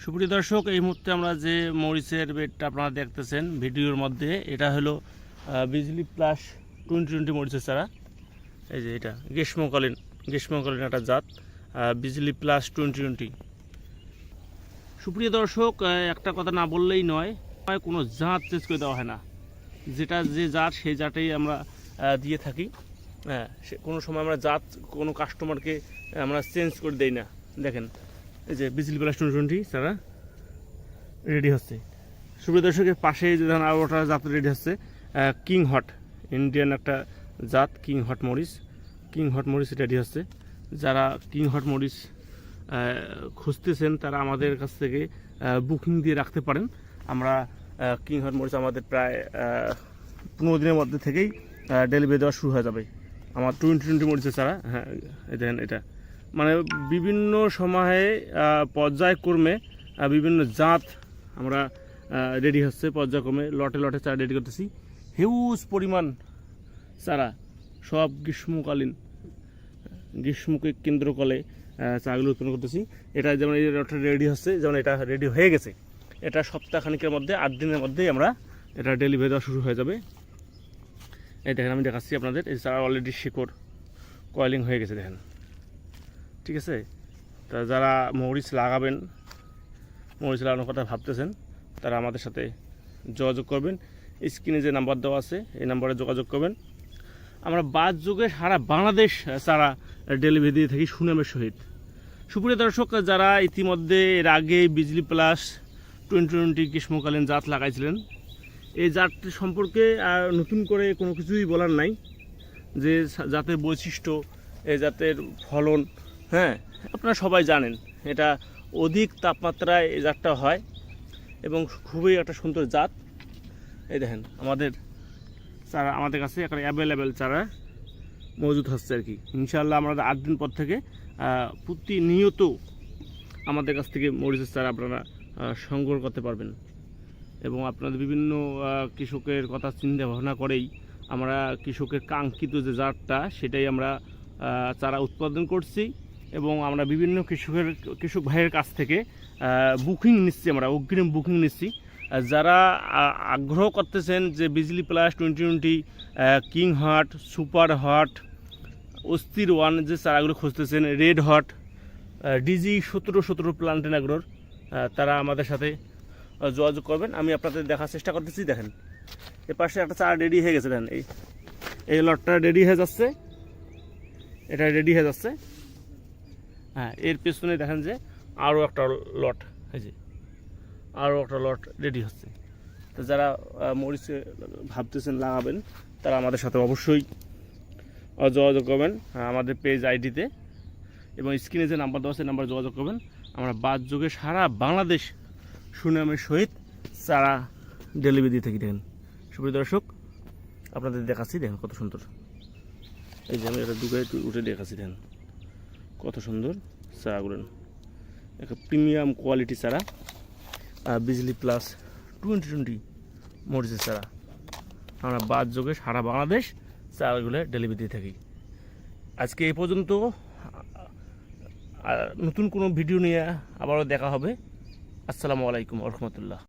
সুপ্রিয় দর্শক, এই মুহূর্তে আমরা যে মরিচের বেডটা আপনারা দেখতেছেন ভিডিওর মধ্যে, এটা হলো বিজলি প্লাস 2020 মরিচের চারা। এই যে এটা গ্রীষ্মকালীন একটা জাত, বিজলি প্লাস 2020। সুপ্রিয় দর্শক, একটা কথা না বললেই নয়, কোনো জাত চেঞ্জ করে দেওয়া হয় না। যেটা যে জাত সেই জাতেই আমরা দিয়ে থাকি। হ্যাঁ, কোনো সময় আমরা জাত কোনো কাস্টমারকে আমরা চেঞ্জ করে দেই না। দেখেন এই যে বিজলি প্লাস 2020 চারা রেডি হচ্ছে। সুপ্রিয় দর্শকের পাশে যে ধরুন আরও একটা জাত রেডি হচ্ছে, কিং হট, ইন্ডিয়ান একটা জাত কিং হট মরিচ রেডি হচ্ছে। যারা কিং হট মরিচ খুঁজতেছেন তারা আমাদের কাছ থেকে বুকিং দিয়ে রাখতে পারেন। আমরা কিং হট মরিচ আমাদের প্রায় 15 দিনের মধ্যে থেকেই ডেলিভারি দেওয়া শুরু হয়ে যাবে। আমার 2020 মরিচের চারা। হ্যাঁ, দেখেন এটা মানে বিভিন্ন সময়ে পর্যায়ক্রমে বিভিন্ন জাত আমরা রেডি হচ্ছে, পর্যায়ক্রমে লটে চারা রেডি করতেছি। হিউজ পরিমাণ চারা, সব গ্রীষ্মকে কেন্দ্র করে চারাগুলো উৎপন্ন করতেছি। এটা যেমন এই লটটা রেডি হচ্ছে, যেমন এটা রেডি হয়ে গেছে, এটা সপ্তাহখানিকের মধ্যে 8 দিনের মধ্যেই আমরা এটা ডেলিভারি দেওয়া শুরু হয়ে যাবে। এই দেখেন আমি দেখাচ্ছি আপনাদের, এই চারা অলরেডি শিকড় কয়েলিং হয়ে গেছে দেখেন, ঠিক আছে। তা যারা মরিচ লাগানোর কথা ভাবতেছেন তারা আমাদের সাথে যোগাযোগ করবেন। স্ক্রিনে যে নাম্বার দেওয়া আছে এই নাম্বারে যোগাযোগ করবেন। আমরা বাদ যুগে সারা বাংলাদেশ চারা ডেলিভারি দিয়ে থাকি সুনামের সহিত। সুপ্রিয় দর্শক, যারা ইতিমধ্যে এর আগে বিজলি প্লাস 2020 গ্রীষ্মকালীন জাত লাগাইছিলেন, এই জাতটি সম্পর্কে নতুন করে কোনো কিছুই বলার নাই। যে জাতের বৈশিষ্ট্য, এই জাতের ফলন, হ্যাঁ আপনারা সবাই জানেন। এটা অধিক তাপমাত্রায় এই জাতটা হয় এবং খুবই একটা সুন্দর জাত। এই দেখেন আমাদের কাছে একটা অ্যাভেলেবেল চারা মজুদ হচ্ছে আর কি। ইনশাআল্লাহ আমরা 8 দিন পর থেকে প্রতিনিয়ত আমাদের কাছ থেকে মরিচের চারা আপনারা সংগ্রহ করতে পারবেন। এবং আপনাদের বিভিন্ন কৃষকের কথা চিন্তা ভাবনা করেই আমরা কৃষকের কাঙ্ক্ষিত যে জাতটা সেটাই আমরা চারা উৎপাদন করছি। এবং আমরা বিভিন্ন কৃষক ভাইয়ের কাছ থেকে বুকিং নিচ্ছি, আমরা অগ্রিম বুকিং নিচ্ছি। যারা আগ্রহ করতেছেন যে Bijli plus 2020 king hot, super hot, অস্থির ওয়ান যে চারাগুলো খুঁজতেছেন, রেড হট, ডিজি 1717 প্লান্টেন অ্যাগ্রোর, তারা আমাদের সাথে যোগাযোগ করবেন। আমি আপনাদের দেখার চেষ্টা করতেছি। দেখেন এর পাশে একটা চারা রেডি হয়ে গেছে, দেখেন এই লটটা রেডি হয়ে যাচ্ছে, এটা রেডি হয়ে যাচ্ছে। হ্যাঁ, এর পেছনে দেখেন যে আরও একটা লট, এই যে আরও একটা লট রেডি হচ্ছে। তো যারা মরিচ ভাবতেছেন লাগাবেন তারা আমাদের সাথে অবশ্যই যোগাযোগ করবেন আমাদের পেজ আইডিতে, এবং স্ক্রিনে যে নাম্বার দেওয়া আছে নাম্বার যোগাযোগ করবেন। আমরা বাদ যুগে সারা বাংলাদেশ সুনামের সহিত চারা ডেলিভারি দিয়ে থাকি। দেখেন সুপ্রিয় দর্শক, আপনাদের দেখাচ্ছি, দেখেন কত সুন্দর। এই যে আমি এটা দুগায় উঠে দেখাচ্ছি, দেখেন কত সুন্দর চারাগুলো, একটা প্রিমিয়াম কোয়ালিটি চারা, বিজলি প্লাস 2020 মরিচের চারা। আমরা বাদ যুগে সারা বাংলাদেশ চারাগুলো ডেলিভারি দিয়ে থাকি। আজকে এই পর্যন্ত, নতুন কোনো ভিডিও নিয়ে আবারও দেখা হবে। আসসালামু আলাইকুম ওয়া রাহমাতুল্লাহ।